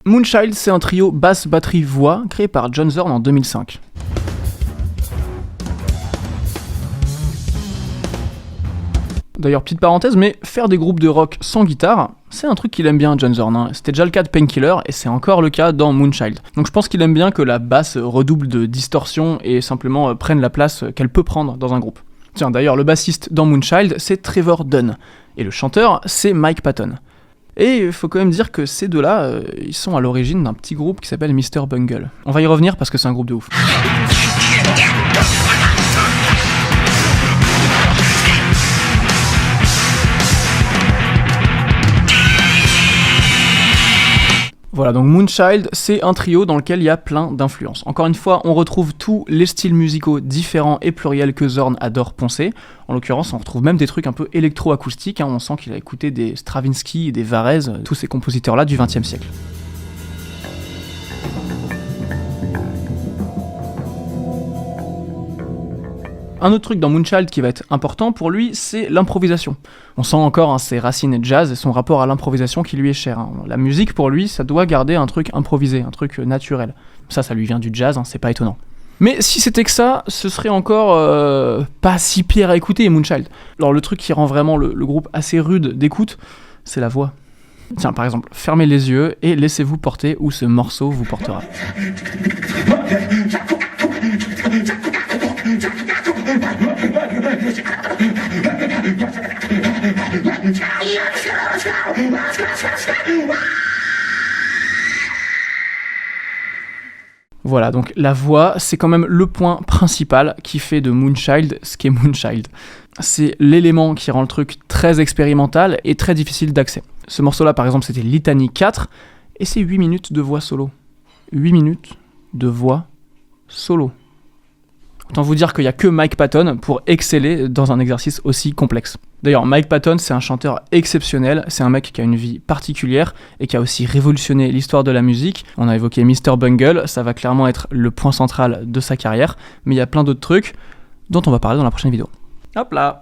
Moonchild, c'est un trio basse, batterie, voix créé par John Zorn en 2005. D'ailleurs, petite parenthèse, mais faire des groupes de rock sans guitare, c'est un truc qu'il aime bien, John Zorn. Hein. C'était déjà le cas de Painkiller, et c'est encore le cas dans Moonchild. Donc je pense qu'il aime bien que la basse redouble de distorsion et simplement prenne la place qu'elle peut prendre dans un groupe. Tiens, d'ailleurs, le bassiste dans Moonchild, c'est Trevor Dunn, et le chanteur, c'est Mike Patton. Et il faut quand même dire que ces deux-là, ils sont à l'origine d'un petit groupe qui s'appelle Mr. Bungle. On va y revenir parce que c'est un groupe de ouf. Voilà, donc Moonchild, c'est un trio dans lequel il y a plein d'influences. Encore une fois, on retrouve tous les styles musicaux différents et pluriels que Zorn adore poncer. En l'occurrence, on retrouve même des trucs un peu électro-acoustiques, hein. On sent qu'il a écouté des Stravinsky et des Varese, tous ces compositeurs-là du XXe siècle. Un autre truc dans Moonchild qui va être important pour lui, c'est l'improvisation. On sent encore ses racines jazz et son rapport à l'improvisation qui lui est cher. Hein. La musique, pour lui, ça doit garder un truc improvisé, un truc naturel. Ça lui vient du jazz, hein, c'est pas étonnant. Mais si c'était que ça, ce serait encore pas si pire à écouter, Moonchild. Alors le truc qui rend vraiment le groupe assez rude d'écoute, c'est la voix. Tiens, par exemple, fermez les yeux et laissez-vous porter où ce morceau vous portera. Voilà, donc la voix, c'est quand même le point principal qui fait de Moonchild ce qu'est Moonchild. C'est l'élément qui rend le truc très expérimental et très difficile d'accès. Ce morceau-là, par exemple, c'était Litany 4, et c'est 8 minutes de voix solo. 8 minutes de voix solo. Autant vous dire qu'il n'y a que Mike Patton pour exceller dans un exercice aussi complexe. D'ailleurs, Mike Patton, c'est un chanteur exceptionnel, c'est un mec qui a une vie particulière et qui a aussi révolutionné l'histoire de la musique. On a évoqué Mr. Bungle, ça va clairement être le point central de sa carrière, mais il y a plein d'autres trucs dont on va parler dans la prochaine vidéo. Hop là!